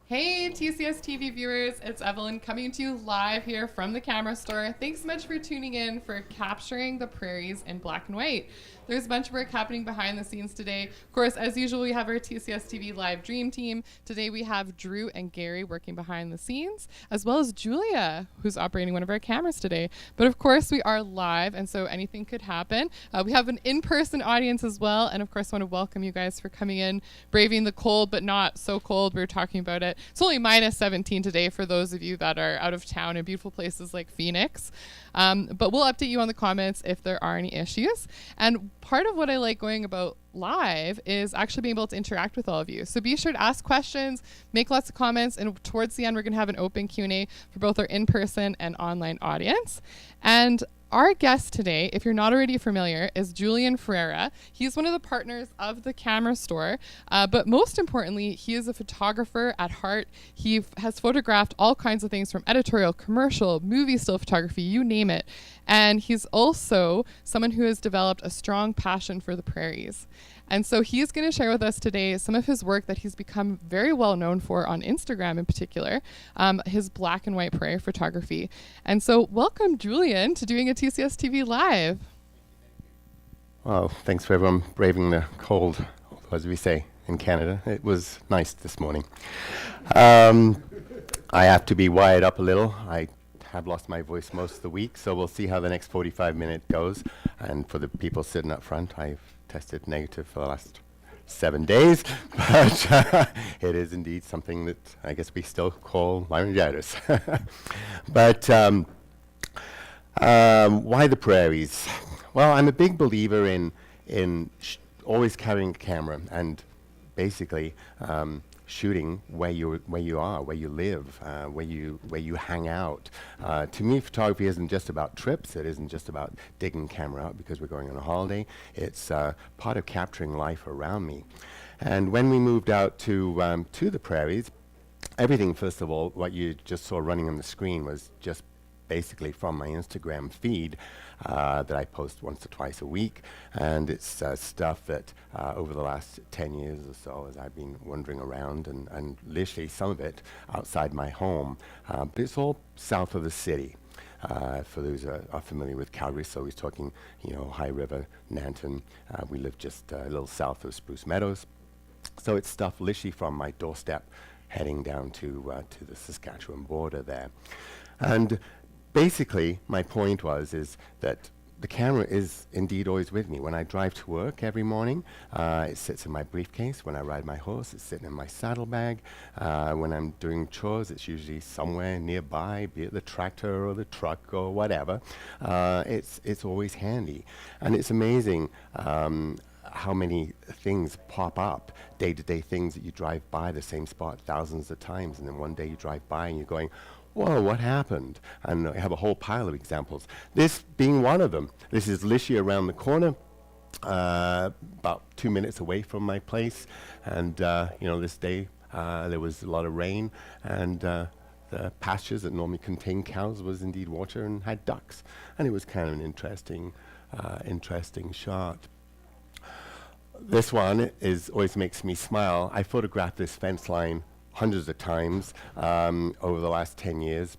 Hey TCSTV viewers, it's Evelyn coming to you live here from the camera store. Thanks so much for tuning in for capturing the prairies in black and white. There's a bunch of work happening behind the scenes today. Of course, as usual, we have our TCSTV live dream team. Today we have Drew and Gary working behind the scenes, as well as Julia, who's operating one of our cameras today. But of course, we are live, and so anything could happen. We have an in-person audience as well, and of course, I want to welcome you guys for coming in, braving the cold, but not so cold. We were talking about it. It's only minus 17 today for those of you that are out of town in beautiful places like Phoenix. But we'll update you on the comments if there are any issues. And part of what I like going about live is actually being able to interact with all of you. So be sure to ask questions, make lots of comments, and towards the end, we're going to have an open Q&A for both our in-person and online audience. And our guest today, if you're not already familiar, is Julian Ferreira. He's one of the partners of the camera store, but most importantly, he is a photographer at heart. He has photographed all kinds of things from editorial, commercial, movie still photography, you name it. And he's also someone who has developed a strong passion for the prairies. And so he's going to share with us today some of his work that he's become very well known for on Instagram in particular, his black and white prairie photography. And so welcome, Julian, to doing a TCS TV Live. Well, thanks for everyone braving the cold, as we say in Canada. It was nice this morning. I have to be wired up a little. I have lost my voice most of the week, so we'll see how the next 45 minutes goes. And for the people sitting up front, I've tested negative for the last 7 days, but it is indeed something that I guess we still call laryngitis. But why the prairies? Well, I'm a big believer in always carrying a camera and basically shooting where you are, where you live, where you hang out. To me, photography isn't just about trips. It isn't just about digging camera out because we're going on a holiday. It's part of capturing life around me. And when we moved out to the prairies, everything, first of all, what you just saw running on the screen was just basically from my Instagram feed that I post once or twice a week, and it's stuff that over the last 10 years or so as I've been wandering around, and literally some of it outside my home, but it's all south of the city. For those who are familiar with Calgary, so he's talking, High River, Nanton. We live just a little south of Spruce Meadows, so it's stuff literally from my doorstep heading down to the Saskatchewan border there. And basically, my point is that the camera is indeed always with me. When I drive to work every morning, it sits in my briefcase. When I ride my horse, it's sitting in my saddlebag. When I'm doing chores, it's usually somewhere nearby, be it the tractor or the truck or whatever. It's always handy. And it's amazing how many things pop up, day-to-day things that you drive by the same spot thousands of times, and then one day you drive by and you're going, whoa, what happened? And I have a whole pile of examples. This being one of them. This is literally around the corner, about 2 minutes away from my place. And, this day there was a lot of rain, and the pastures that normally contain cows was indeed water and had ducks. And it was kind of an interesting shot. This one always makes me smile. I photographed this fence line hundreds of times over the last 10 years.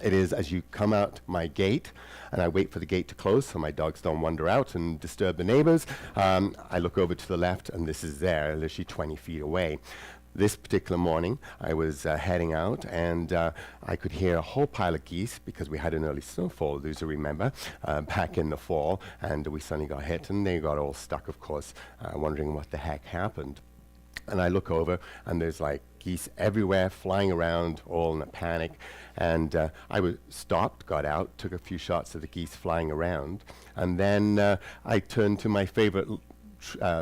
It is as you come out my gate, and I wait for the gate to close so my dogs don't wander out and disturb the neighbors. I look over to the left, and this is there, literally 20 feet away. This particular morning, I was heading out, and I could hear a whole pile of geese because we had an early snowfall, those who remember, back in the fall, and we suddenly got hit, and they got all stuck, of course, wondering what the heck happened. And I look over, and there's like geese everywhere, flying around, all in a panic. And I stopped, got out, took a few shots of the geese flying around, and then I turned to my favorite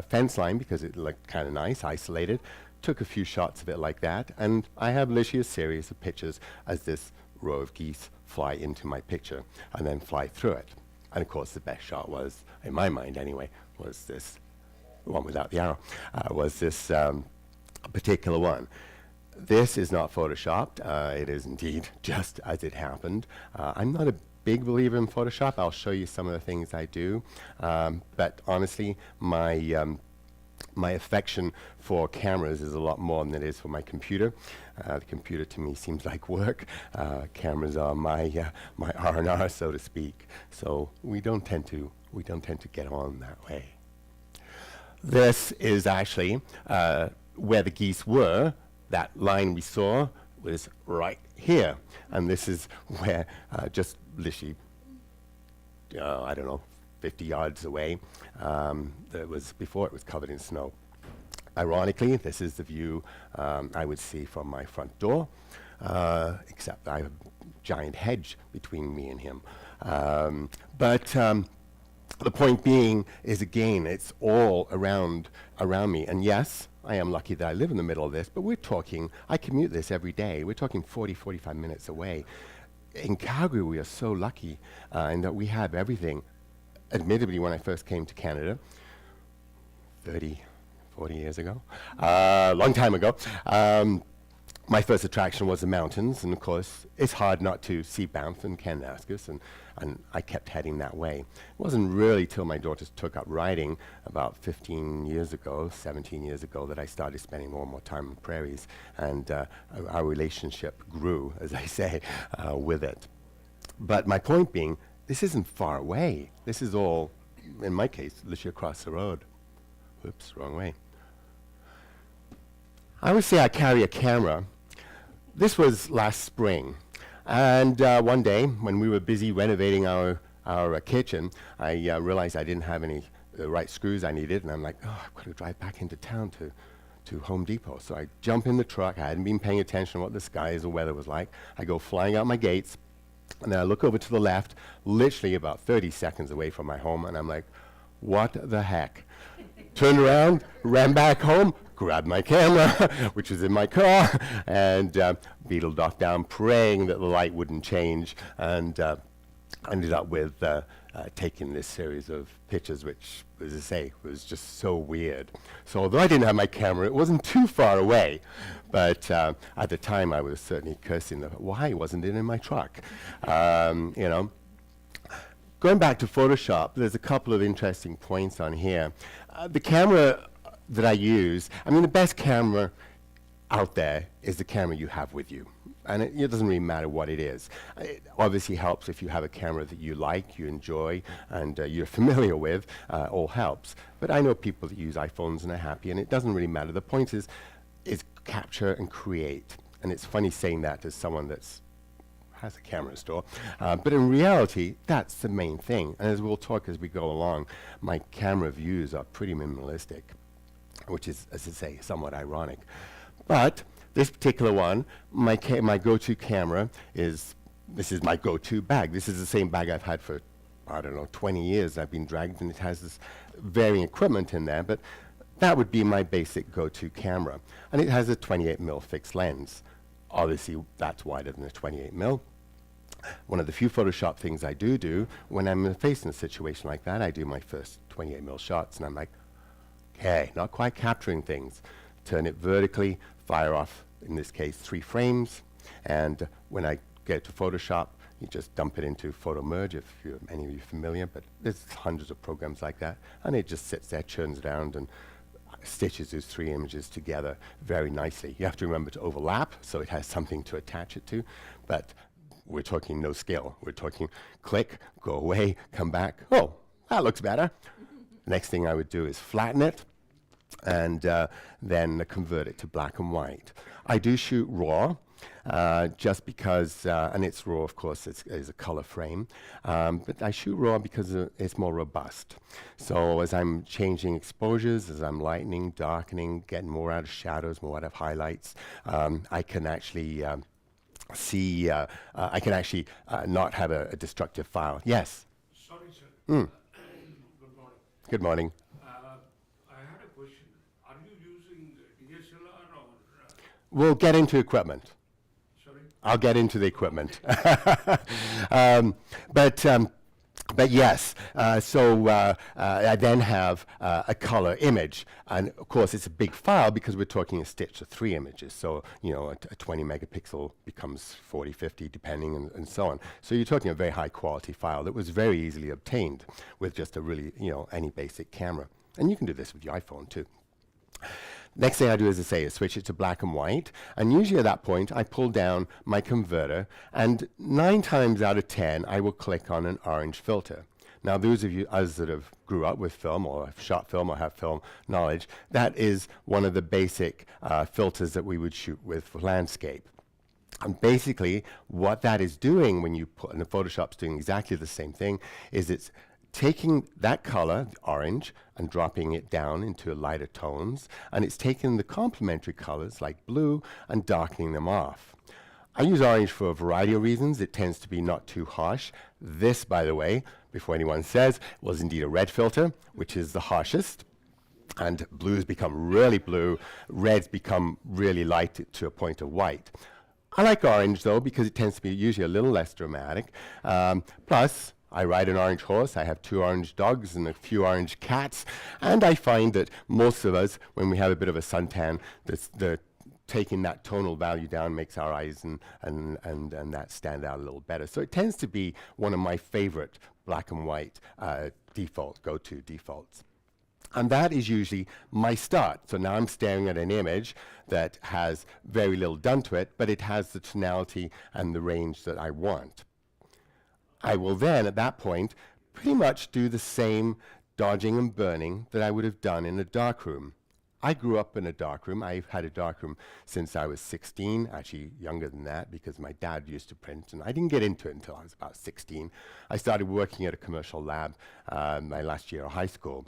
fence line because it looked kind of nice, isolated. Took a few shots of it like that, and I have literally a series of pictures as this row of geese fly into my picture and then fly through it. And of course, the best shot was, in my mind anyway, was this one without the arrow, was this particular one. This is not photoshopped. It is indeed just as it happened. I'm not a big believer in Photoshop. I'll show you some of the things I do. But honestly, my my affection for cameras is a lot more than it is for my computer. The computer to me seems like work. Cameras are my R&R, so to speak. So we don't tend to get on that way. This is actually where the geese were. That line we saw was right here, and this is where just literally, I don't know, 50 yards away. That was before it was covered in snow. Ironically, this is the view I would see from my front door, except I have a giant hedge between me and him. But the point being is, again, it's all around me. And yes, I am lucky that I live in the middle of this, but we're talking, I commute this every day. We're talking 40, 45 minutes away. In Calgary, we are so lucky in that we have everything. Admittedly, when I first came to Canada, 30, 40 years ago, a long time ago, my first attraction was the mountains, and of course, it's hard not to see Banff and Kananaskis, and I kept heading that way. It wasn't really till my daughters took up riding about 15 years ago, 17 years ago, that I started spending more and more time in Prairies, and our relationship grew, as I say, with it. But my point being, this isn't far away. This is all, in my case, literally across the road. Whoops, wrong way. I would say I carry a camera. This was last spring, and one day when we were busy renovating our kitchen, I realized I didn't have any right screws I needed, and I'm like, oh, I've got to drive back into town to Home Depot. So I jump in the truck. I hadn't been paying attention to what the skies or weather was like. I go flying out my gates, and then I look over to the left, literally about 30 seconds away from my home, and I'm like, what the heck? Turned around, ran back home, grabbed my camera, which was in my car, and beetled off down, praying that the light wouldn't change, and ended up with taking this series of pictures, which, as I say, was just so weird. So although I didn't have my camera, it wasn't too far away, but at the time I was certainly cursing why wasn't it in my truck? You know. Going back to Photoshop, there's a couple of interesting points on here. The camera that I use, I mean, the best camera out there is the camera you have with you. And it doesn't really matter what it is. It obviously helps if you have a camera that you like, you enjoy, and you're familiar with, all helps. But I know people that use iPhones and are happy, and it doesn't really matter. The point is capture and create. And it's funny saying that to someone that's has a camera store, but in reality, that's the main thing. And as we'll talk as we go along, my camera views are pretty minimalistic, which is, as I say, somewhat ironic. But this particular one, my go-to camera this is my go-to bag. This is the same bag I've had for, I don't know, 20 years. I've been dragged, and it has this varying equipment in there, but that would be my basic go-to camera. And it has a 28mm fixed lens. Obviously, that's wider than a 28mm. One of the few Photoshop things I do when I'm facing a situation like that, I do my first 28mm shots, and I'm like, okay, not quite capturing things. Turn it vertically, fire off, in this case, 3 frames, and when I get to Photoshop, you just dump it into Photo Merge, if any of you are familiar, but there's hundreds of programs like that, and it just sits there, churns around, and stitches those 3 images together very nicely. You have to remember to overlap, so it has something to attach it to, but we're talking no skill. We're talking click, go away, come back. Oh, that looks better. Next thing I would do is flatten it, and then convert it to black and white. I do shoot RAW, just because, and it's RAW, of course, it's a color frame, but I shoot RAW because it's more robust. So as I'm changing exposures, as I'm lightening, darkening, getting more out of shadows, more out of highlights, I can actually see, I can actually not have a destructive file. Yes? Sorry, sir. Mm. Good morning. Good morning. I had a question. Are you using DSLR or? We'll get into equipment. Sorry? I'll get into the equipment. But yes, so I then have a color image. And of course, it's a big file because we're talking a stitch of 3 images. So, you know, a 20 megapixel becomes 40, 50, depending, and so on. So you're talking a very high quality file that was very easily obtained with just a really, you know, any basic camera. And you can do this with your iPhone too. Next thing I do, as I say, is switch it to black and white. And usually at that point, I pull down my converter. And 9 times out of 10, I will click on an orange filter. Now, those of you us that have grew up with film or have shot film or have film knowledge, that is one of the basic filters that we would shoot with for landscape. And basically, what that is doing when you put, and the Photoshop's doing exactly the same thing, is it's taking that color, orange, and dropping it down into lighter tones, and it's taking the complementary colors like blue and darkening them off. I use orange for a variety of reasons. It tends to be not too harsh. This, by the way, before anyone says, was indeed a red filter, which is the harshest. And blues become really blue, reds become really light to a point of white. I like orange, though, because it tends to be usually a little less dramatic. Plus, I ride an orange horse, I have 2 orange dogs and a few orange cats, and I find that most of us, when we have a bit of a suntan, taking that tonal value down makes our eyes and that stand out a little better. So it tends to be one of my favorite black and white go-to defaults. And that is usually my start. So now I'm staring at an image that has very little done to it, but it has the tonality and the range that I want. I will then, at that point, pretty much do the same dodging and burning that I would have done in a darkroom. I grew up in a darkroom. I've had a darkroom since I was 16, actually younger than that, because my dad used to print, and I didn't get into it until I was about 16. I started working at a commercial lab my last year of high school.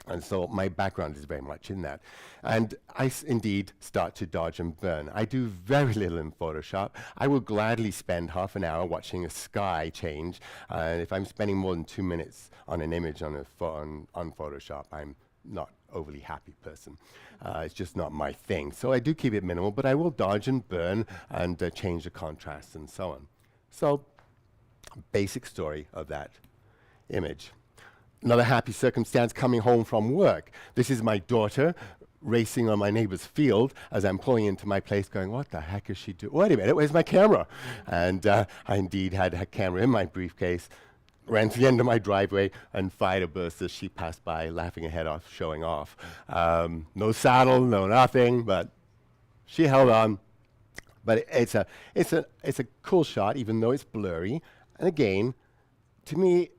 And so my background is very much in that. And I indeed start to dodge and burn. I do very little in Photoshop. I will gladly spend half an hour watching a sky change. If I'm spending more than 2 minutes on an image on Photoshop, I'm not overly happy person. It's just not my thing. So I do keep it minimal, but I will dodge and burn and change the contrast and so on. So, basic story of that image. Another happy circumstance coming home from work. This is my daughter racing on my neighbor's field as I'm pulling into my place going, what the heck is she doing? Wait a minute, where's my camera? And I indeed had a camera in my briefcase, ran to the end of my driveway and fired a burst as she passed by, laughing her head off, showing off. No saddle, no nothing, but she held on. But it's a cool shot, even though it's blurry. And again, to me,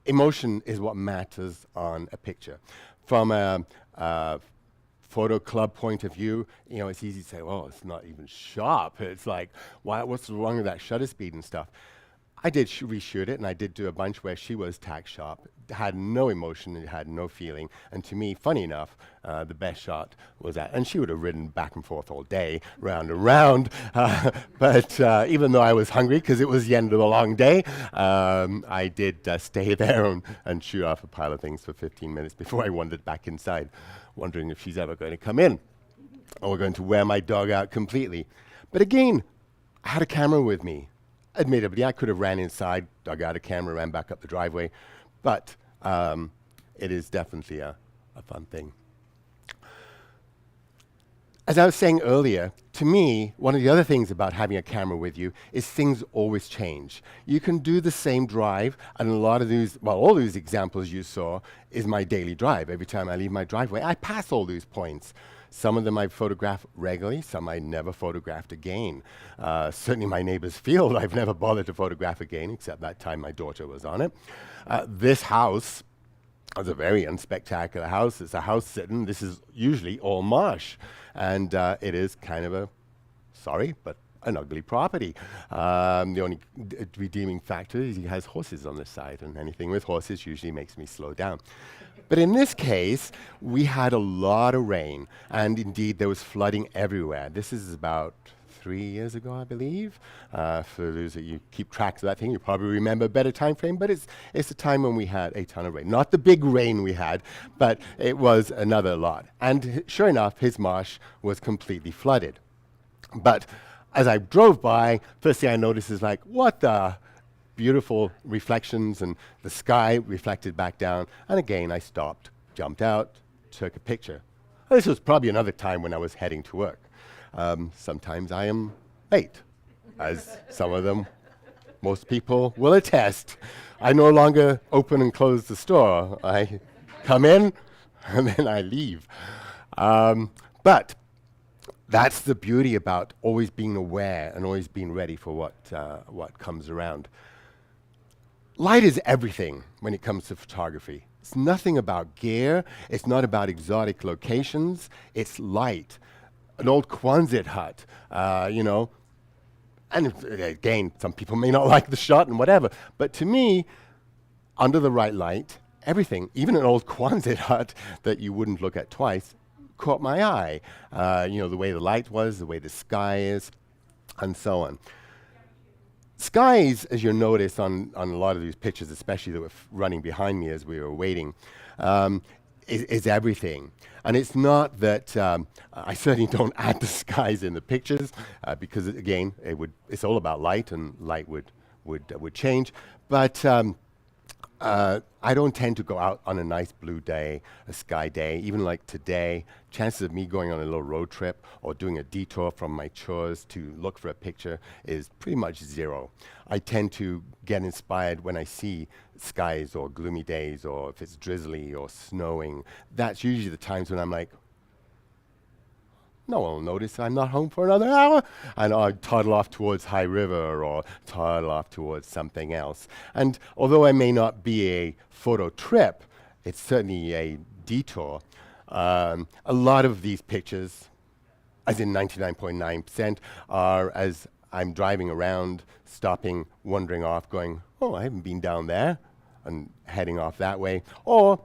emotion is what matters on a picture. From a photo club point of view, you know, it's easy to say, well, it's not even sharp. It's like, what's wrong with that shutter speed and stuff? I did reshoot it, and I did do a bunch where she was tack sharp. It had no emotion, it had no feeling. And to me, funny enough, the best shot was that. And she would have ridden back and forth all day, round and round. But even though I was hungry, because it was the end of a long day, I did stay there and shoot off a pile of things for 15 minutes before I wandered back inside, wondering if she's ever going to come in or going to wear my dog out completely. But again, I had a camera with me. Admittedly, I could have ran inside, dug out a camera, ran back up the driveway, but it is definitely a fun thing. As I was saying earlier, to me, one of the other things about having a camera with you is things always change. You can do the same drive, and a lot of these, well, all these examples you saw is my daily drive. Every time I leave my driveway, I pass all these points. Some of them I photograph regularly, some I never photographed again. Certainly my neighbor's field, I've never bothered to photograph again, except that time my daughter was on it. This house is a very unspectacular house. It's a house sitting. This is usually all marsh. And it is kind of an ugly property. The only redeeming factor is he has horses on the side, and anything with horses usually makes me slow down. But in this case, we had a lot of rain, and indeed there was flooding everywhere. This is about 3 years ago, I believe. For those of you keep track of that thing, you probably remember a better time frame, but it's a time when we had a ton of rain. Not the big rain we had, but it was another lot. And sure enough, his marsh was completely flooded. But as I drove by, first thing I noticed is like, what the beautiful reflections, and the sky reflected back down. And again, I stopped, jumped out, took a picture. This was probably another time when I was heading to work. Sometimes I am late, as some of them, most people will attest. I no longer open and close the store. I come in, and then I leave. But that's the beauty about always being aware and always being ready for what comes around. Light is everything when it comes to photography. It's nothing about gear. It's not about exotic locations. It's light. An old Quonset hut, and again, some people may not like the shot and whatever, but to me, under the right light, everything, even an old Quonset hut that you wouldn't look at twice, caught my eye. The way the light was, the way the sky is, and so on. Skies, as you'll notice on a lot of these pictures, especially that were running behind me as we were waiting, is everything. And it's not that I certainly don't add the skies in the pictures because, again, it's all about light, and light would change. But I don't tend to go out on a nice blue day, a sky day, even like today. Chances of me going on a little road trip or doing a detour from my chores to look for a picture is pretty much zero. I tend to get inspired when I see skies or gloomy days, or if it's drizzly or snowing. That's usually the times when I'm like, no one will notice I'm not home for another hour. And I'll toddle off towards High River or toddle off towards something else. And although I may not be a photo trip, it's certainly a detour. A lot of these pictures, as in 99.9%, are as I'm driving around, stopping, wandering off, going, oh, I haven't been down there, and heading off that way. Or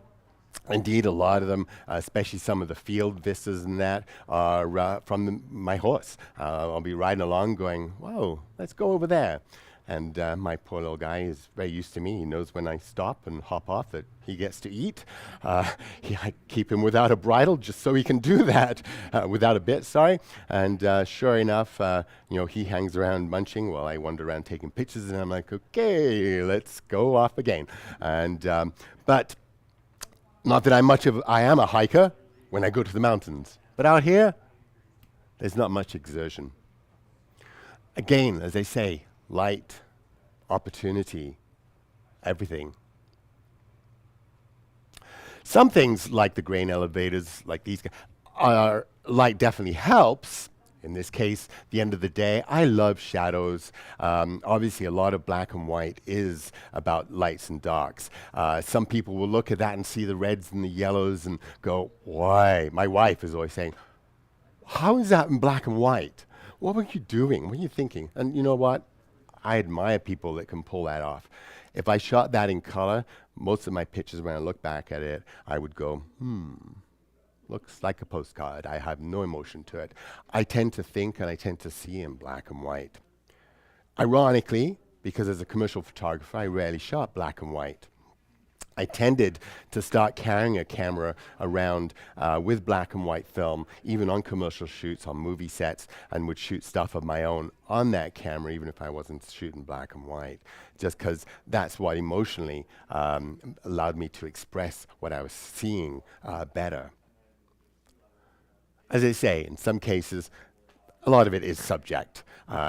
indeed, a lot of them, especially some of the field vistas and that, are from my horse. I'll be riding along going, whoa, let's go over there. And my poor little guy is very used to me. He knows when I stop and hop off that he gets to eat. I keep him without a bridle just so he can do that, without a bit, sorry. And sure enough, he hangs around munching while I wander around taking pictures. And I'm like, okay, let's go off again. And but not that I am a hiker when I go to the mountains, but out here, there's not much exertion. Again, as I say, light, opportunity, everything. Some things like the grain elevators, like these, light definitely helps. In this case, the end of the day, I love shadows. Obviously, a lot of black and white is about lights and darks. Some people will look at that and see the reds and the yellows and go, why? My wife is always saying, how is that in black and white? What were you doing? What were you thinking? And you know what? I admire people that can pull that off. If I shot that in color, most of my pictures, when I look back at it, I would go, looks like a postcard. I have no emotion to it. I tend to think and I tend to see in black and white. Ironically, because as a commercial photographer, I rarely shot black and white. I tended to start carrying a camera around with black and white film, even on commercial shoots, on movie sets, and would shoot stuff of my own on that camera, even if I wasn't shooting black and white, just because that's what emotionally allowed me to express what I was seeing better. As I say, in some cases, a lot of it is subject.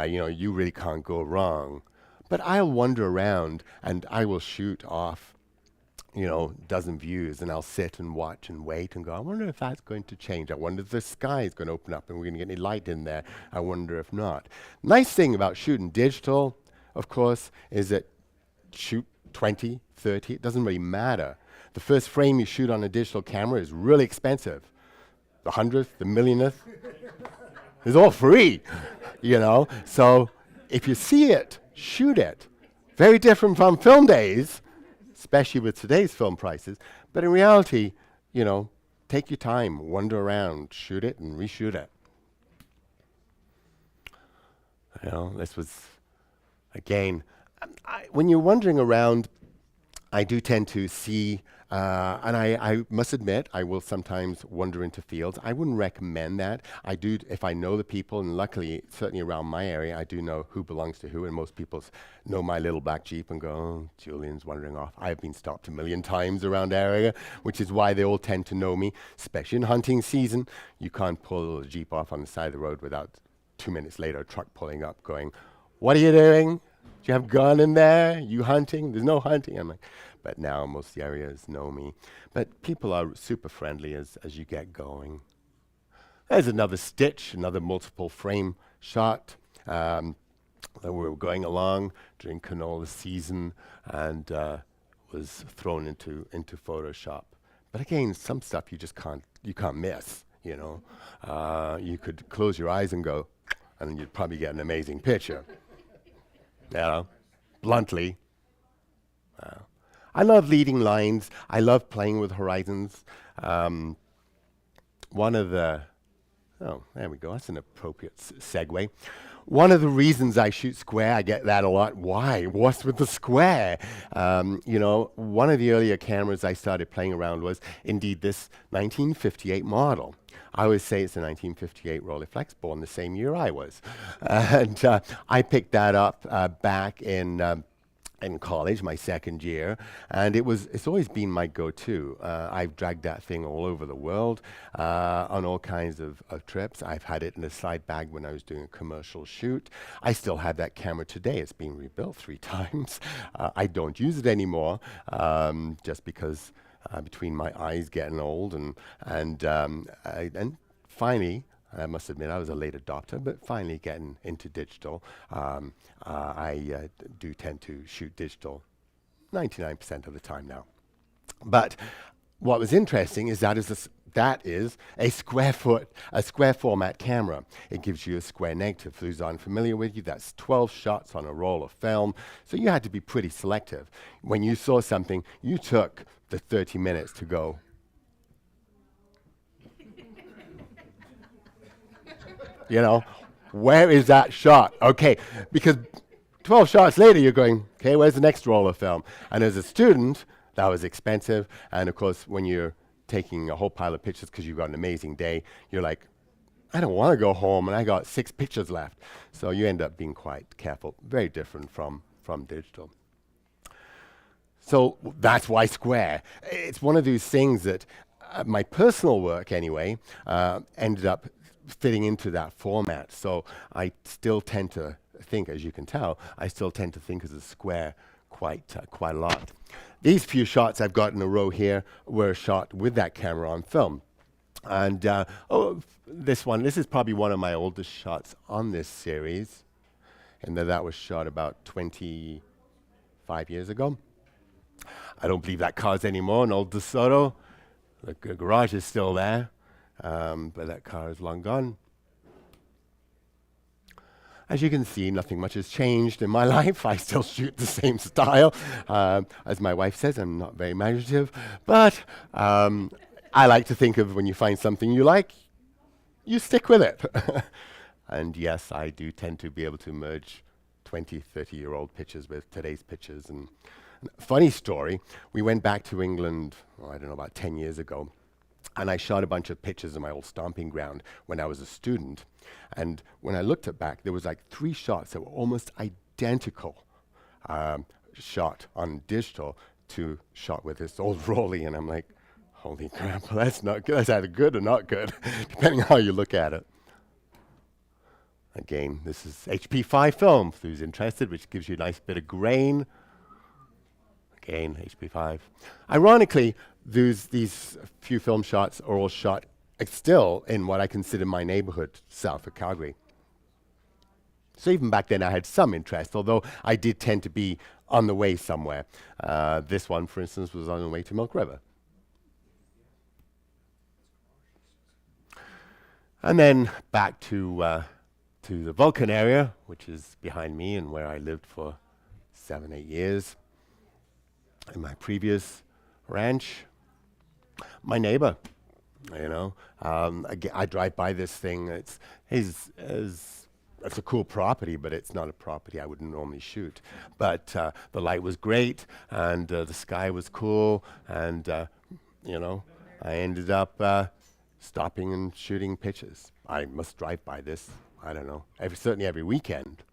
You really can't go wrong. But I'll wander around and I will shoot off dozen views, and I'll sit and watch and wait and go, I wonder if that's going to change. I wonder if the sky is going to open up and we're going to get any light in there. I wonder if not. Nice thing about shooting digital, of course, is that shoot 20, 30, it doesn't really matter. The first frame you shoot on a digital camera is really expensive. The 100th, the millionth, it's all free, So if you see it, shoot it. Very different from film days, especially with today's film prices. But in reality, take your time, wander around, shoot it and reshoot it. This was, again, when you're wandering around, I do tend to see, and I must admit, I will sometimes wander into fields. I wouldn't recommend that. I do, if I know the people, and luckily, certainly around my area, I do know who belongs to who, and most people know my little black Jeep and go, oh, Julian's wandering off. I've been stopped a million times around area, which is why they all tend to know me, especially in hunting season. You can't pull a Jeep off on the side of the road without 2 minutes later a truck pulling up going, what are you doing? Do you have a gun in there? You hunting? There's no hunting. I'm like, but now most of the areas know me. But people are super friendly as you get going. There's another stitch, another multiple frame shot. We were going along during canola season and was thrown into Photoshop. But again, some stuff you just can't miss. You know, you could close your eyes and go, and then you'd probably get an amazing picture. You know, bluntly. I love leading lines. I love playing with horizons. One of the there we go. That's an appropriate segue. One of the reasons I shoot square, I get that a lot. Why? What's with the square? You know, one of the earlier cameras I started playing around was indeed this 1958 model. I always say it's a 1958 Rolleiflex, born the same year I was. And I picked that up back in college, my second year, and it's always been my go-to. I've dragged that thing all over the world on all kinds of trips. I've had it in a side bag when I was doing a commercial shoot. I still have that camera today. It's been rebuilt 3 times. I don't use it anymore just because between my eyes getting old and finally, I must admit, I was a late adopter, but finally getting into digital, I do tend to shoot digital 99% of the time now. But what was interesting is that is a square format camera. It gives you a square negative. For those unfamiliar with you, that's 12 shots on a roll of film. So you had to be pretty selective. When you saw something, you took the 30 minutes to go, you know, where is that shot? Okay, because 12 shots later, you're going, okay, where's the next roll of film? And as a student, that was expensive. And of course, when you're taking a whole pile of pictures because you've got an amazing day, you're like, I don't want to go home, and I got 6 pictures left. So you end up being quite careful. Very different from digital. So that's why square. It's one of those things that my personal work, anyway, ended up fitting into that format. So I still tend to think, as you can tell, I still tend to think as a square quite a lot. These few shots I've got in a row here were shot with that camera on film. And this is probably one of my oldest shots on this series, and that was shot about 25 years ago. I don't believe that car's anymore, an old DeSoto. The garage is still there. But that car is long gone. As you can see, nothing much has changed in my life. I still shoot the same style. As my wife says, I'm not very imaginative. But I like to think of when you find something you like, you stick with it. And yes, I do tend to be able to merge 20, 30-year-old pictures with today's pictures. And funny story, we went back to England, I don't know, about 10 years ago. And I shot a bunch of pictures of my old stomping ground when I was a student. And when I looked back, there was like 3 shots that were almost identical shot on digital to shot with this old Rolly. And I'm like, holy crap, that's not good. That's either good or not good, depending on how you look at it. Again, this is HP5 film, for who's interested, which gives you a nice bit of grain. Again, HP5. Ironically, these few film shots are all shot still in what I consider my neighborhood south of Calgary. So even back then I had some interest, although I did tend to be on the way somewhere. This one, for instance, was on the way to Milk River. And then back to the Vulcan area, which is behind me and where I lived for 7, 8 years. In my previous ranch, my neighbor, you know, I drive by this thing. It's a cool property, but it's not a property I would normally shoot. But the light was great, and the sky was cool, and you know, I ended up stopping and shooting pictures. I must drive by this. I don't know, certainly every weekend.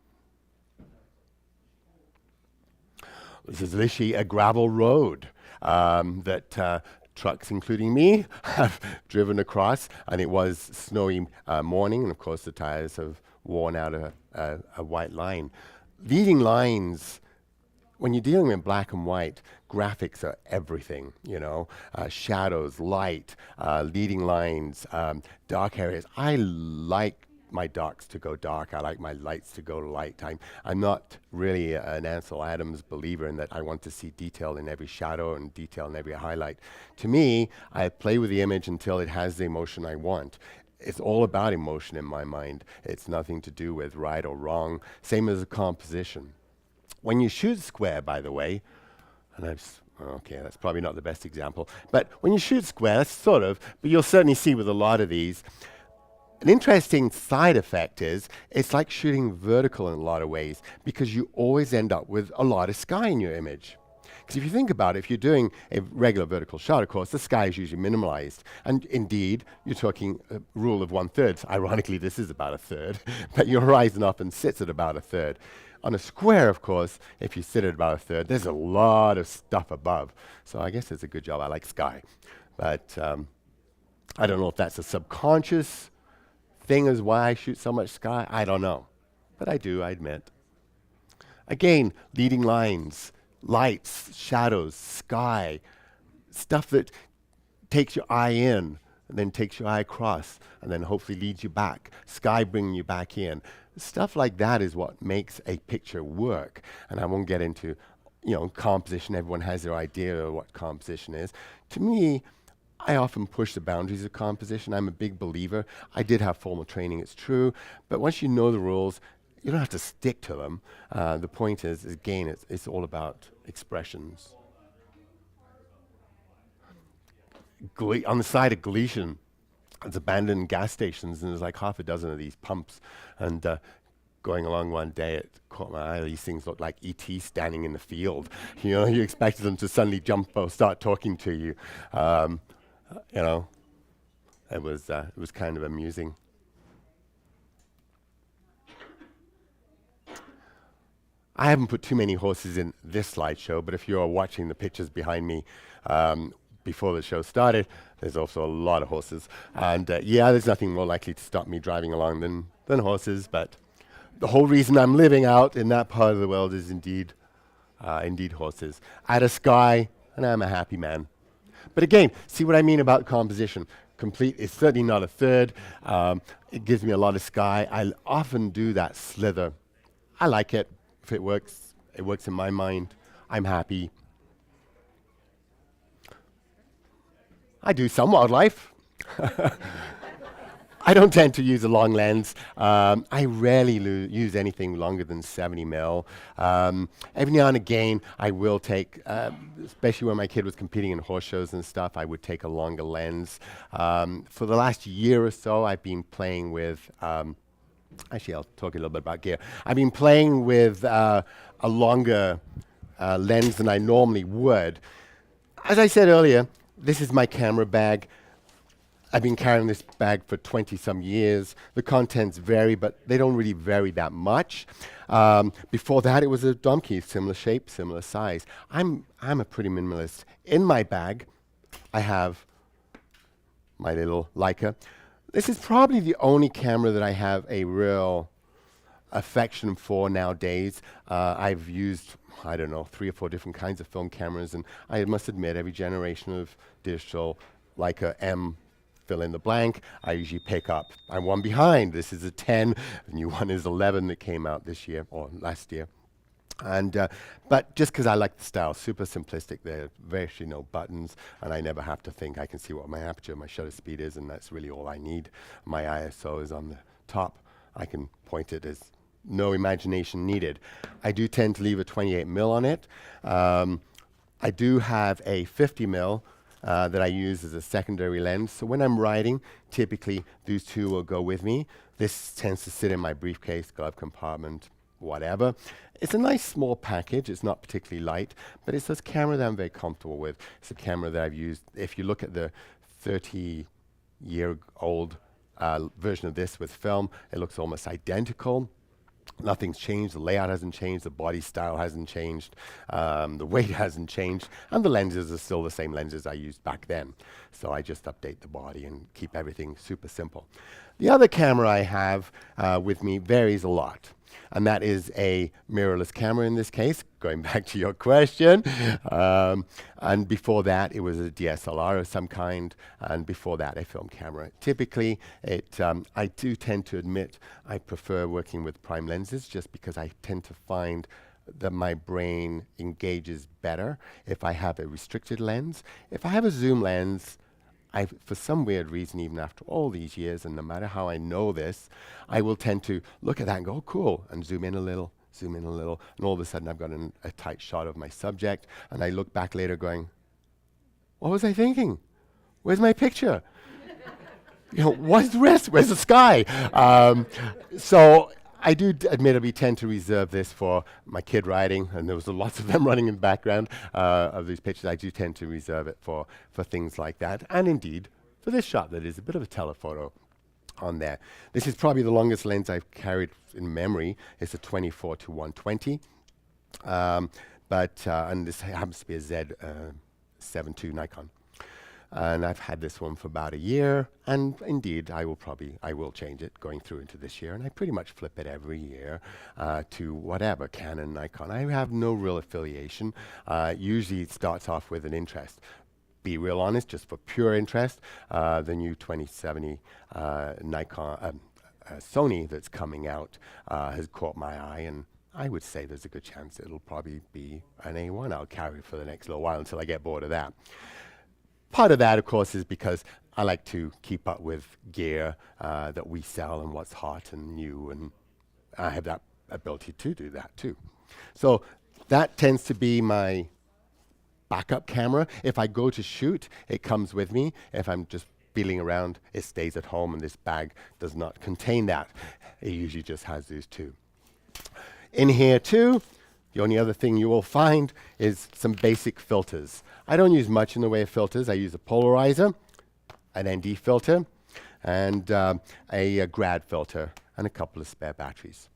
This is literally a gravel road that trucks, including me, have driven across, and it was snowy morning, and of course the tires have worn out a white line. Leading lines when you're dealing with black and white, graphics are everything, shadows, light, leading lines, dark areas. I like my darks to go dark. I like my lights to go light. I'm not really an Ansel Adams believer in that I want to see detail in every shadow and detail in every highlight. To me, I play with the image until it has the emotion I want. It's all about emotion in my mind. It's nothing to do with right or wrong. Same as a composition. When you shoot square, by the way, and okay, that's probably not the best example, but when you shoot square, that's but you'll certainly see with a lot of these, an interesting side effect is it's like shooting vertical in a lot of ways because you always end up with a lot of sky in your image. Because if you think about it, if you're doing a regular vertical shot, of course, the sky is usually minimalized. And indeed, you're talking a rule of 1/3. Ironically, this is about 1/3, but your horizon often sits at about 1/3. On a square, of course, if you sit at about 1/3, there's a lot of stuff above. So I guess it's a good job. I like sky. But I don't know if that's a subconscious thing is why I shoot so much sky. I don't know. But I do, I admit. Again, leading lines, lights, shadows, sky, stuff that takes your eye in and then takes your eye across and then hopefully leads you back. Sky bringing you back in. Stuff like that is what makes a picture work. And I won't get into, composition. Everyone has their idea of what composition is. To me, I often push the boundaries of composition. I'm a big believer. I did have formal training, it's true. But once you know the rules, you don't have to stick to them. The point is again, it's all about expressions. On the side of Galician, there's abandoned gas stations, and there's like half a dozen of these pumps. And going along one day, it caught my eye. These things looked like E.T. standing in the field. You expected them to suddenly jump or start talking to you. It was kind of amusing. I haven't put too many horses in this slideshow, but if you're watching the pictures behind me before the show started, there's also a lot of horses. And there's nothing more likely to stop me driving along than horses, but the whole reason I'm living out in that part of the world is indeed horses. I had a sky, and I'm a happy man. But again, see what I mean about composition. Complete, it's certainly not 1/3. It gives me a lot of sky. I often do that slither. I like it. If it works in my mind. I'm happy. I do some wildlife. I don't tend to use a long lens. I rarely use anything longer than 70 mil. Every now and again, I will take, especially when my kid was competing in horse shows and stuff, I would take a longer lens. For the last year or so, I've been playing with, actually, I'll talk a little bit about gear. I've been playing with a longer lens than I normally would. As I said earlier, this is my camera bag. I've been carrying this bag for 20-some years. The contents vary, but they don't really vary that much. Before that, it was a Domke, similar shape, similar size. I'm a pretty minimalist. In my bag, I have my little Leica. This is probably the only camera that I have a real affection for nowadays. I've used, 3 or 4 different kinds of film cameras, and I must admit, every generation of digital Leica M, fill in the blank, I usually pick up. I'm one behind. This is a 10. The new one is 11 that came out this year, or last year. And but just because I like the style, super simplistic. There are virtually no buttons, and I never have to think. I can see what my aperture, my shutter speed is, and that's really all I need. My ISO is on the top. I can point it. There's no imagination needed. I do tend to leave a 28 mil on it. I do have a 50 mil that I use as a secondary lens. So when I'm riding, typically these two will go with me. This tends to sit in my briefcase, glove compartment, whatever. It's a nice small package. It's not particularly light, but it's this camera that I'm very comfortable with. It's a camera that I've used. If you look at the 30-year-old version of this with film, it looks almost identical. Nothing's changed. The layout hasn't changed. The body style hasn't changed. The weight hasn't changed. And the lenses are still the same lenses I used back then. So I just update the body and keep everything super simple. The other camera I have with me varies a lot. and that is a mirrorless camera in this case, going back to your question. And before that, it was a DSLR of some kind, and before that, a film camera. Typically, I do tend to admit I prefer working with prime lenses just because I tend to find that my brain engages better if I have a restricted lens. If I have a zoom lens, for some weird reason, even after all these years, and no matter how I know this, I will tend to look at that and go, oh, cool, and zoom in a little, and all of a sudden I've got a tight shot of my subject, and I look back later going, what was I thinking? Where's my picture? What's the rest? Where's the sky? So I do admittedly tend to reserve this for my kid riding, and there was lots of them running in the background of these pictures. I do tend to reserve it for things like that, and indeed for this shot that is a bit of a telephoto on there. This is probably the longest lens I've carried in memory. It's a 24 to 120, and this happens to be a Z7 II Nikon. And I've had this one for about a year, and indeed, I will change it going through into this year, and I pretty much flip it every year to whatever, Canon, Nikon. I have no real affiliation. Usually it starts off with an interest. Be real honest, just for pure interest, the new 2070 Nikon, Sony that's coming out has caught my eye, and I would say there's a good chance it'll probably be an A1 I'll carry for the next little while until I get bored of that. Part of that, of course, is because I like to keep up with gear that we sell and what's hot and new, and I have that ability to do that too. So that tends to be my backup camera. If I go to shoot, it comes with me. If I'm just feeling around, it stays at home, and this bag does not contain that. It usually just has these two. In here too, the only other thing you will find is some basic filters. I don't use much in the way of filters. I use a polarizer, an ND filter, and a grad filter, and a couple of spare batteries.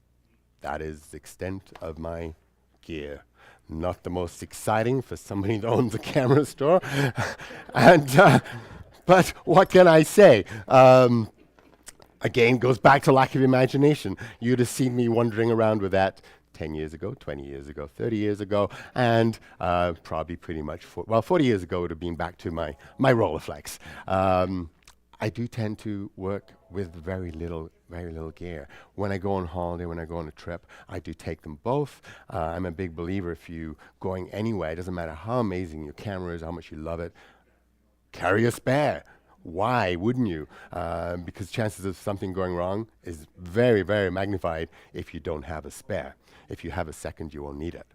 That is the extent of my gear. Not the most exciting for somebody that owns a camera store. But what can I say? Again, goes back to lack of imagination. You'd have seen me wandering around with that 10 years ago, 20 years ago, 30 years ago, and probably pretty much, 40 years ago would have been back to my Rolleiflex. I do tend to work with very little gear. When I go on holiday, when I go on a trip, I do take them both. I'm a big believer if you going anywhere, it doesn't matter how amazing your camera is, how much you love it, carry a spare. Why wouldn't you? Because chances of something going wrong is very, very magnified if you don't have a spare. If you have a second, you will need it.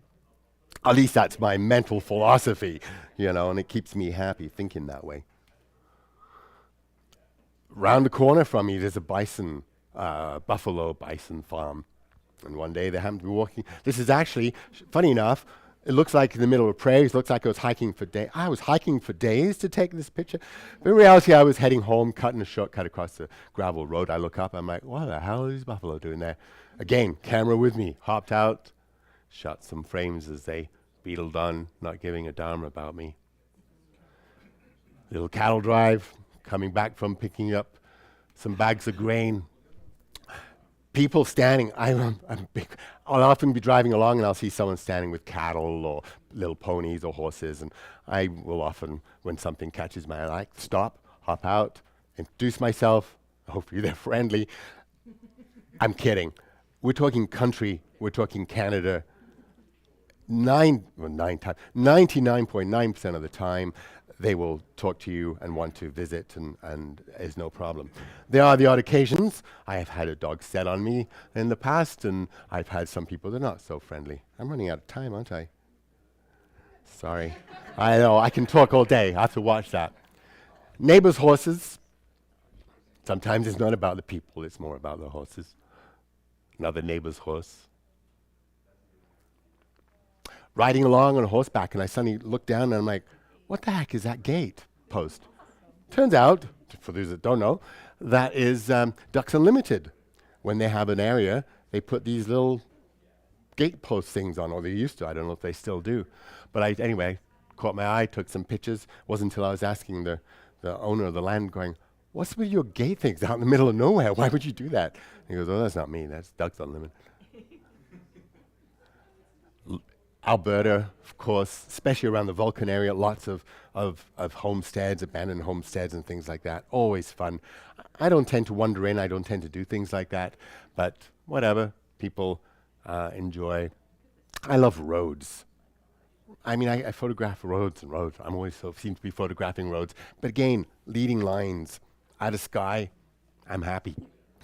At least that's my mental philosophy, and it keeps me happy thinking that way. Round the corner from me, there's a buffalo bison farm. And one day they happened to be walking. This is actually, funny enough, it looks like in the middle of Prairies. Looks like I was hiking for days. I was hiking for days to take this picture. But in reality, I was heading home, cutting a shortcut across the gravel road. I look up, I'm like, what the hell are these buffalo doing there? Again, camera with me, hopped out, shot some frames as they beetled on, not giving a darn about me. Little cattle drive, coming back from picking up some bags of grain. People standing. I'll often be driving along and I'll see someone standing with cattle or little ponies or horses, and I will often, when something catches my eye, stop, hop out, introduce myself. Hopefully they're friendly. I'm kidding. We're talking country. We're talking Canada. 99.9% of the time, they will talk to you and want to visit, and is no problem. There are the odd occasions. I have had a dog set on me in the past, and I've had some people that are not so friendly. I'm running out of time, aren't I? Sorry. I know, I can talk all day. I have to watch that. Neighbors' horses. Sometimes it's not about the people, it's more about the horses. Another neighbor's horse. Riding along on a horseback, and I suddenly look down and I'm like, what the heck is that gate post? Turns out, for those that don't know, that is Ducks Unlimited. When they have an area, they put these little gate post things on, or they used to. I don't know if they still do. But anyway, caught my eye, took some pictures. Wasn't until I was asking the owner of the land going, what's with your gate things out in the middle of nowhere? Why would you do that? And he goes, oh, that's not me. That's Ducks Unlimited. Alberta, of course, especially around the Vulcan area, lots of homesteads, abandoned homesteads and things like that. Always fun. I don't tend to wander in. I don't tend to do things like that. But whatever, people enjoy. I love roads. I mean, I photograph roads and roads. I'm always seem to be photographing roads. But again, leading lines out of sky, I'm happy.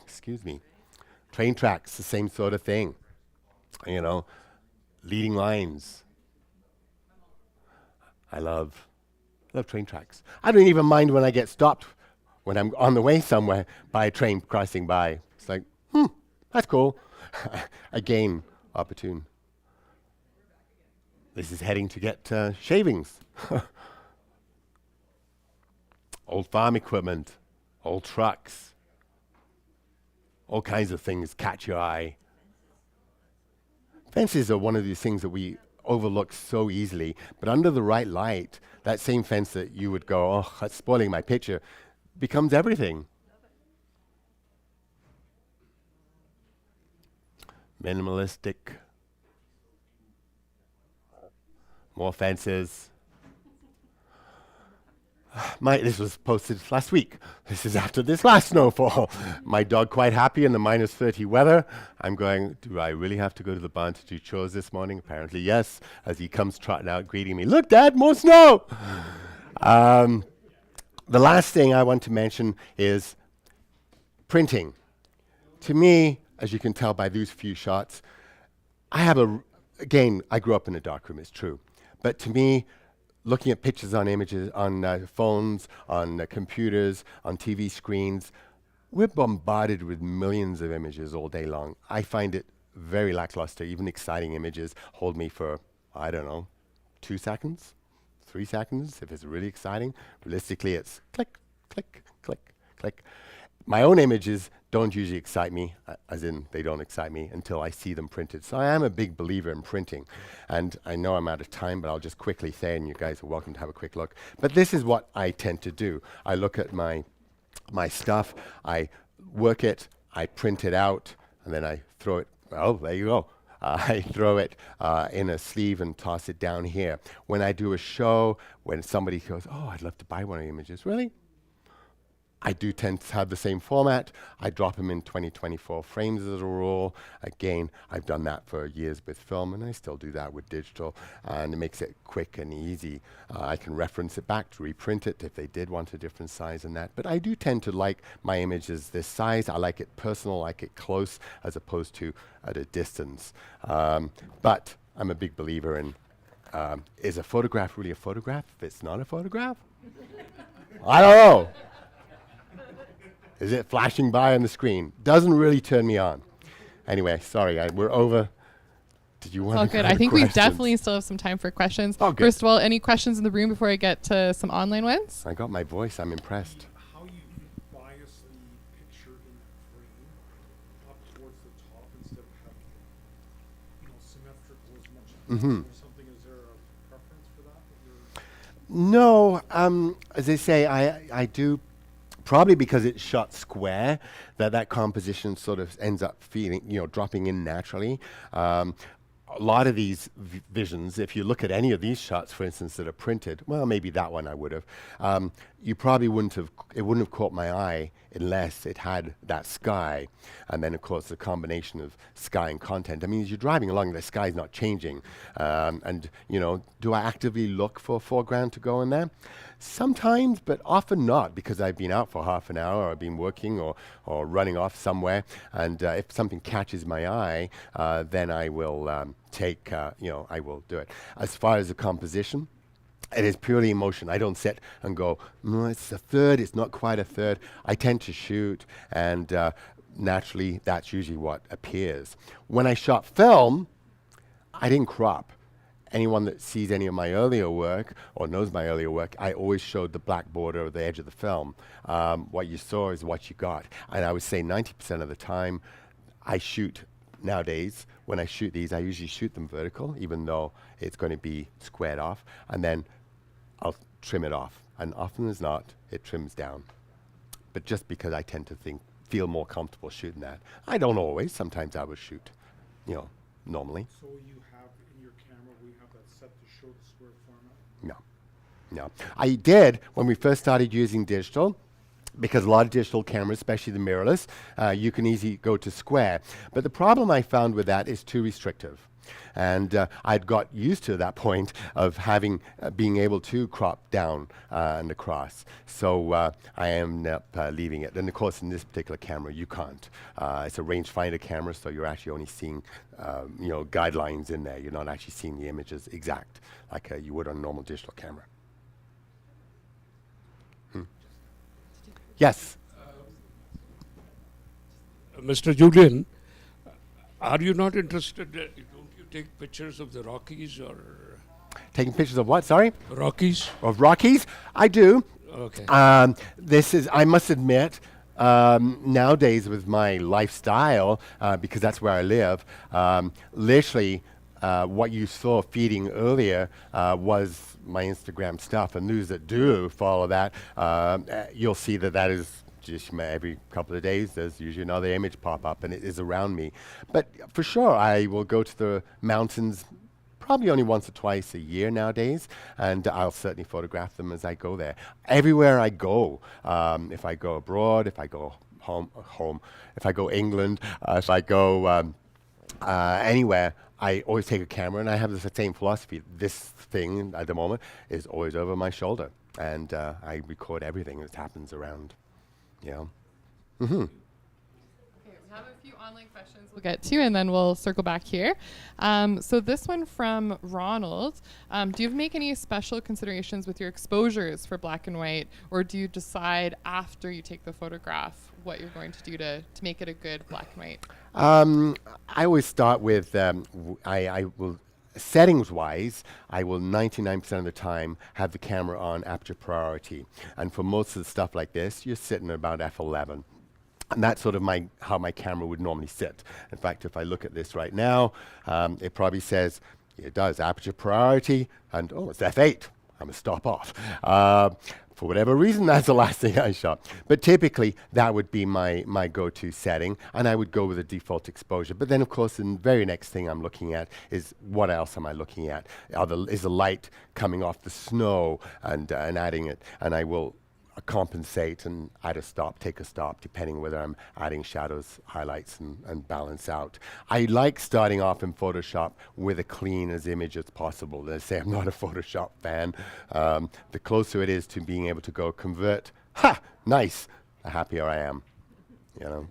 Excuse me. Train tracks, the same sort of thing. You know, leading lines. I love train tracks. I don't even mind when I get stopped when I'm on the way somewhere by a train crossing by. It's like, that's cool. Again, opportune. This is heading to get shavings. Old farm equipment, old trucks, all kinds of things catch your eye. Fences are one of these things that we overlook so easily, but under the right light, that same fence that you would go, oh, that's spoiling my picture, becomes everything. Minimalistic. More fences. This was posted last week. This is after this last snowfall. My dog quite happy in the -30 weather. I'm going, do I really have to go to the barn to do chores this morning? Apparently yes, as he comes trotting out greeting me. Look, Dad, more snow! The last thing I want to mention is printing. To me, as you can tell by these few shots, again, I grew up in a darkroom, it's true. But to me, looking at pictures on images, on phones, on computers, on TV screens, we're bombarded with millions of images all day long. I find it very lackluster. Even exciting images hold me for, I don't know, 2 seconds, 3 seconds, if it's really exciting. Realistically, it's click, click, click, click. My own images don't usually excite me, as in they don't excite me until I see them printed. So I am a big believer in printing. And I know I'm out of time, but I'll just quickly say, and you guys are welcome to have a quick look. But this is what I tend to do. I look at my stuff, I work it, I print it out, and then I throw it, oh, there you go. I throw it in a sleeve and toss it down here. When I do a show, when somebody goes, oh, I'd love to buy one of your images. Really? I do tend to have the same format. I drop them in 2024 frames as a rule. Again, I've done that for years with film, and I still do that with digital, and it makes it quick and easy. I can reference it back to reprint it if they did want a different size than that. But I do tend to like my images this size. I like it personal, I like it close, as opposed to at a distance. But I'm a big believer in, is a photograph really a photograph if it's not a photograph? I don't know. Is it flashing by on the screen? Doesn't really turn me on. Anyway, sorry, we're over. Did you want to? All good. I think we definitely still have some time for questions. Oh, good. First of all, any questions in the room before I get to some online ones? I got my voice. I'm impressed. How you bias the picture in the frame up towards the top instead of having, symmetrical as much as something. Is there a preference for that? No. As I say, I do. Probably because it's shot square, that composition sort of ends up feeling, dropping in naturally. A lot of these visions, if you look at any of these shots, for instance, that are printed, well, maybe that one I would have, you probably it wouldn't have caught my eye unless it had that sky. And then, of course, the combination of sky and content. I mean, as you're driving along, the sky's not changing. And, do I actively look for a foreground to go in there? Sometimes, but often not, because I've been out for half an hour, or I've been working or running off somewhere, and if something catches my eye, then I will I will do it. As far as the composition, it is purely emotion. I don't sit and go, no, it's a third, it's not quite a third. I tend to shoot, and naturally, that's usually what appears. When I shot film, I didn't crop. Anyone that sees any of my earlier work or knows my earlier work, I always showed the black border or the edge of the film. What you saw is what you got. And I would say 90% of the time I shoot nowadays, when I shoot these, I usually shoot them vertical, even though it's going to be squared off, and then I'll trim it off. And often as not, it trims down. But just because I tend to feel more comfortable shooting that. I don't always. Sometimes I would shoot, normally. So you have in your camera, we set to show the square format? No. No. I did when we first started using digital, because a lot of digital cameras, especially the mirrorless, you can easily go to square. But the problem I found with that is too restrictive. And I'd got used to that point of having, being able to crop down and across. So I ended up leaving it. And of course, in this particular camera, you can't. It's a rangefinder camera, so you're actually only seeing, guidelines in there. You're not actually seeing the images exact like you would on a normal digital camera. Yes. Mr. Julian, are you not interested? Don't you take pictures of the Rockies or Taking pictures of what? Sorry? Rockies? Of Rockies? I do. Okay. This is, I must admit, nowadays with my lifestyle, because that's where I live, literally what you saw feeding earlier was my Instagram stuff, and those that do follow that, you'll see that that is just every couple of days there's usually another image pop up and it is around me. But for sure I will go to the mountains probably only once or twice a year nowadays, and I'll certainly photograph them as I go there. Everywhere I go, if I go abroad, if I go home, if I go England, if I go anywhere, I always take a camera, and I have the same philosophy. This thing at the moment is always over my shoulder, and I record everything that happens around, Okay, we have a few online questions we'll get to, and then we'll circle back here. So this one from Ronald. Do you make any special considerations with your exposures for black and white, or do you decide after you take the photograph what you're going to do to make it a good black and white? I always start with, I will, settings-wise, I will 99% of the time have the camera on aperture priority. And for most of the stuff like this, you're sitting at about f11. And that's sort of how my camera would normally sit. In fact, if I look at this right now, it probably says, it does aperture priority, and oh, it's f8. I'm going to stop off. For whatever reason, that's the last thing I shot. But typically, that would be my go-to setting, and I would go with a default exposure. But then, of course, the very next thing I'm looking at is what else am I looking at? Is the light coming off the snow and adding it? And I will compensate and add a stop, take a stop, depending whether I'm adding shadows, highlights, and balance out. I like starting off in Photoshop with a clean as image as possible. Let's say I'm not a Photoshop fan. The closer it is to being able to go convert, nice, the happier I am. Another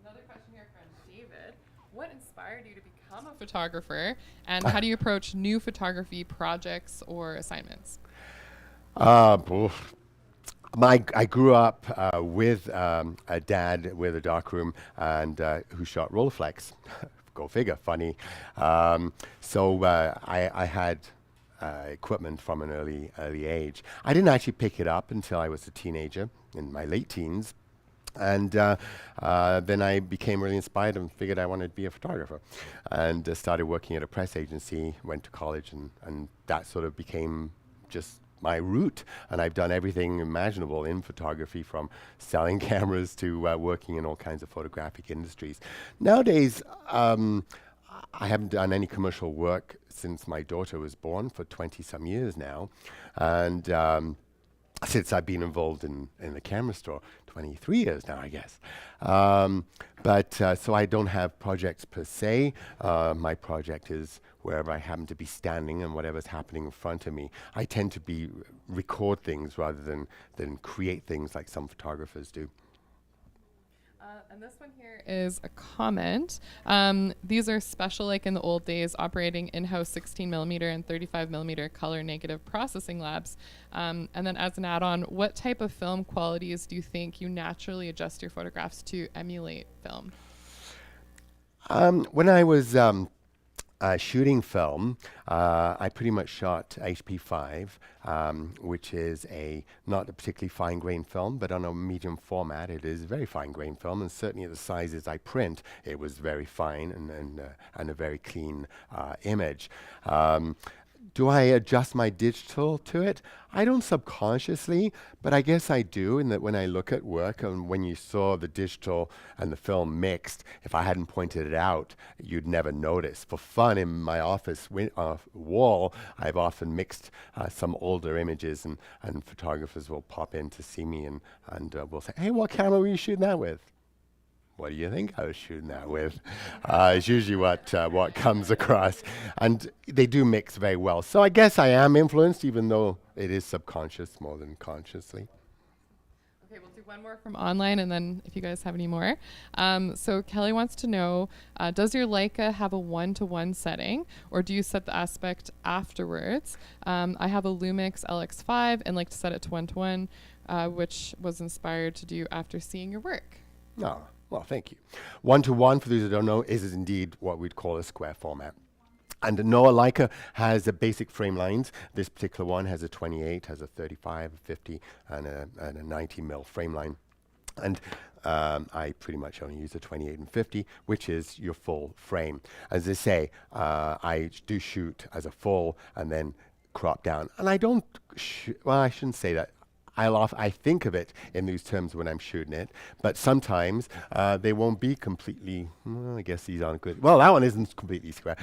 question here from David. What inspired you to become a photographer, and how do you approach new photography projects or assignments? I grew up with a dad with a darkroom and who shot Rolleiflex. Go figure, funny. So I had equipment from an early age. I didn't actually pick it up until I was a teenager, in my late teens. And then I became really inspired and figured I wanted to be a photographer. And started working at a press agency, went to college, and that sort of became just my route. And I've done everything imaginable in photography, from selling cameras to working in all kinds of photographic industries. Nowadays, I haven't done any commercial work since my daughter was born for 20-some years now. And since I've been involved in the camera store, 23 years now, I guess. So I don't have projects per se. My project is wherever I happen to be standing and whatever's happening in front of me. I tend to record things rather than create things like some photographers do. And this one here is a comment. These are special, like in the old days, operating in-house 16mm and 35mm color negative processing labs. And then as an add-on, what type of film qualities do you think you naturally adjust your photographs to emulate film? When I was shooting film, I pretty much shot HP5, which is not a particularly fine-grained film, but on a medium format, it is very fine-grained film, and certainly at the sizes I print, it was very fine and a very clean image. Do I adjust my digital to it? I don't subconsciously, but I guess I do in that when I look at work and when you saw the digital and the film mixed, if I hadn't pointed it out, you'd never notice. For fun, in my office wall, I've often mixed some older images, and photographers will pop in to see me and will say, hey, what camera were you shooting that with? What do you think I was shooting that with? It's usually what comes across. And they do mix very well. So I guess I am influenced, even though it is subconscious more than consciously. Okay, we'll do one more from online, and then if you guys have any more. So Kelly wants to know, does your Leica have a 1:1 setting, or do you set the aspect afterwards? I have a Lumix LX5 and like to set it to 1:1, which was inspired to do after seeing your work. No. Well, thank you. 1:1, for those who don't know, is indeed what we'd call a square format. And no, Leica has a basic frame lines. This particular one has a 28, has a 35, a 50, and a 90 mil frame line. And I pretty much only use a 28 and 50, which is your full frame. As I say, I do shoot as a full and then crop down. And I don't, well, I shouldn't say that. I think of it in these terms when I'm shooting it, but sometimes they won't be completely, well, I guess these aren't good. Well, that one isn't completely square.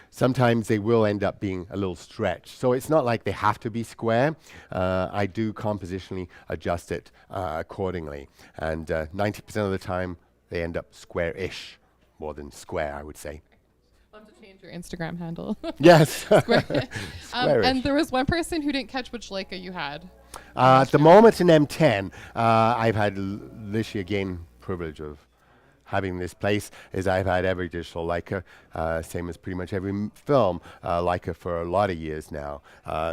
Sometimes they will end up being a little stretched. So it's not like they have to be square. I do compositionally adjust it accordingly. And 90% of the time, they end up square-ish, more than square, I would say. I'll have to change your Instagram handle. Yes. Square-ish. Square-ish. And there was one person who didn't catch which Leica you had. At the moment, an M10. I've had this year again privilege of having this place. Is I've had every digital Leica, same as pretty much every film Leica for a lot of years now.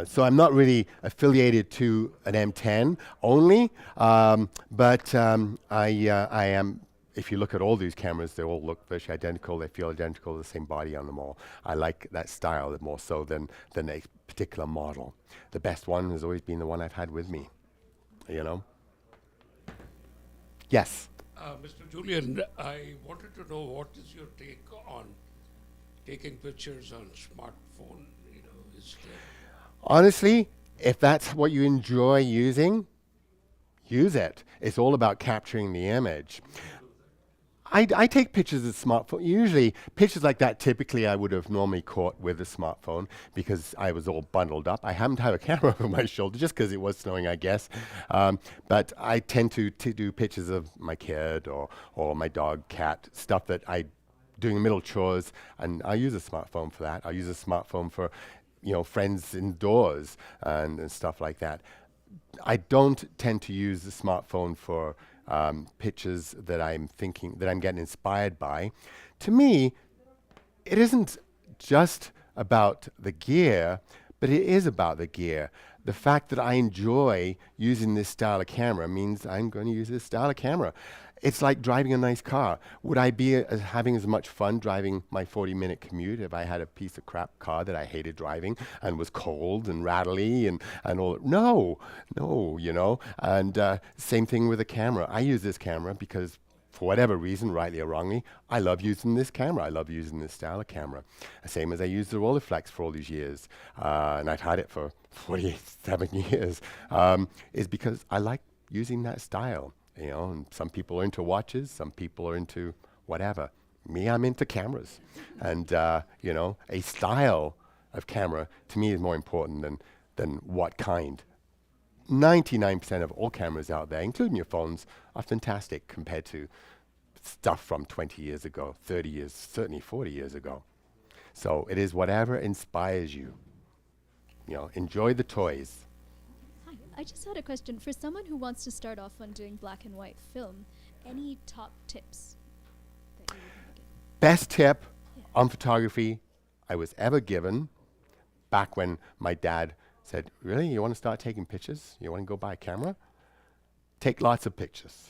So I'm not really affiliated to an M10 only, but I am. If you look at all these cameras, they all look virtually identical. They feel identical, the same body on them all. I like that style more so than a particular model. The best one has always been the one I've had with me, you know? Yes? Mr. Julian, I wanted to know what is your take on taking pictures on smartphone, you know, is there... Honestly, if that's what you enjoy using, use it. It's all about capturing the image. I take pictures of smartphone. Usually, pictures like that, typically I would have normally caught with a smartphone because I was all bundled up. I happened to have a camera over my shoulder just because it was snowing, I guess. But I tend to do pictures of my kid or my dog, cat, stuff that I doing middle chores, and I use a smartphone for that. I use a smartphone for, you know, friends indoors and stuff like that. I don't tend to use the smartphone for pictures that I'm getting inspired by. To me, it isn't just about the gear, but it is about the gear. The fact that I enjoy using this style of camera means I'm going to use this style of camera. It's like driving a nice car. Would I be having as much fun driving my 40-minute commute if I had a piece of crap car that I hated driving and was cold and rattly and all? No, you know. And same thing with a camera. I use this camera because for whatever reason, rightly or wrongly, I love using this camera. I love using this style of camera. Same as I used the Rolleiflex for all these years. And I've had it for 47 years. Is because I like using that style. You know, and some people are into watches, some people are into whatever. Me, I'm into cameras. And, you know, a style of camera, to me, is more important than what kind. 99% of all cameras out there, including your phones, are fantastic compared to stuff from 20 years ago, 30 years, certainly 40 years ago. So it is whatever inspires you. You know, enjoy the toys. I just had a question. For someone who wants to start off on doing black and white film, any top tips that you would give? Best tip on photography I was ever given back when my dad said, really, you want to start taking pictures? You want to go buy a camera? Take lots of pictures.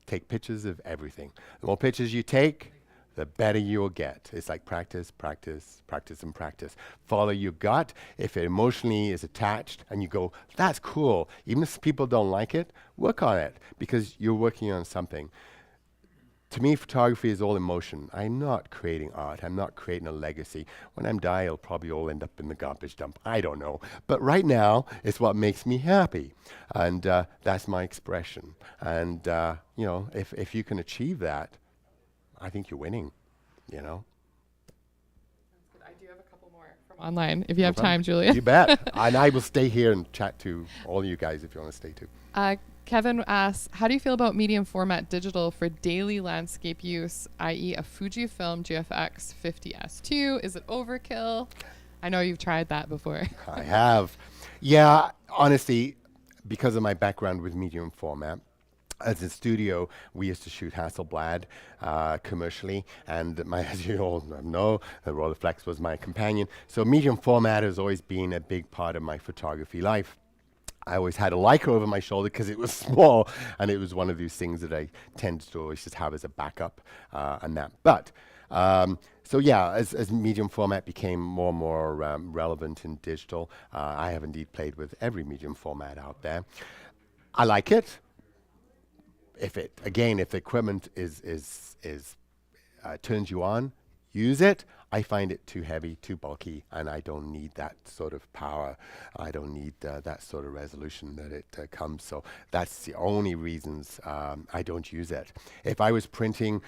Take pictures of everything. The more pictures you take, the better you'll get. It's like practice, practice, practice, and practice. Follow your gut. If it emotionally is attached and you go, that's cool, even if people don't like it, work on it because you're working on something. to me, photography is all emotion. I'm not creating art. I'm not creating a legacy. When I'm die, it'll probably all end up in the garbage dump. I don't know. But right now, it's what makes me happy. And that's my expression. And, you know, if you can achieve that, I think you're winning, you know. I do have a couple more from online, if you have problem. time, Julian. You bet. And I will stay here and chat to all you guys if you want to stay too. Kevin asks, how do you feel about medium format digital for daily landscape use, i.e. a Fujifilm GFX 50S2? Is it overkill? I know you've tried that before. I have. Yeah, honestly, because of my background with medium format, as a studio, we used to shoot Hasselblad commercially, and as you all know, the Rolleiflex was my companion. So medium format has always been a big part of my photography life. I always had a Leica over my shoulder because it was small, and it was one of those things that I tended to always just have as a backup and that. But so yeah, as medium format became more and more relevant in digital, I have indeed played with every medium format out there. I like it. If the equipment turns you on, use it. I find it too heavy, too bulky, and I don't need that sort of power. I don't need that sort of resolution that it comes. So that's the only reasons I don't use it. If I was printing,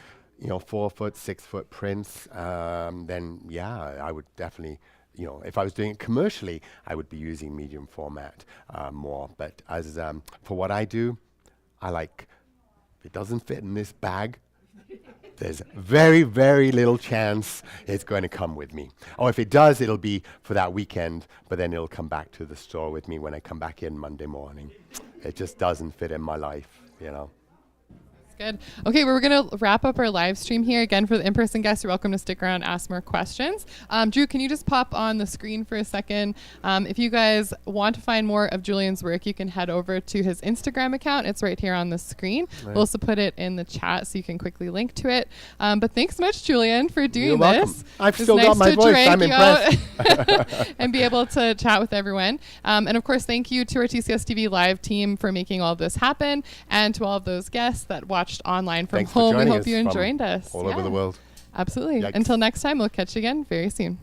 4 foot, 6 foot prints, then yeah, I would definitely. If I was doing it commercially, I would be using medium format more. But as for what I do, I like. If it doesn't fit in this bag, there's very, very little chance it's going to come with me. Or if it does, it'll be for that weekend, but then it'll come back to the store with me when I come back in Monday morning. It just doesn't fit in my life, Good. Okay, we're going to wrap up our live stream here. Again, for the in-person guests, you're welcome to stick around and ask more questions. Drew, can you just pop on the screen for a second? If you guys want to find more of Julian's work, you can head over to his Instagram account. It's right here on the screen. Right. We'll also put it in the chat so you can quickly link to it. But thanks so much, Julian, for doing You're welcome. this. I've It's still nice got my to voice. drag I'm you out impressed. and be able to chat with everyone. And of course, thank you to our TCSTV live team for making all of this happen, and to all of those guests that watched online from Thanks for home. We joining hope us you from enjoyed us. all over the world. Absolutely. Yikes. Until next time, we'll catch you again very soon.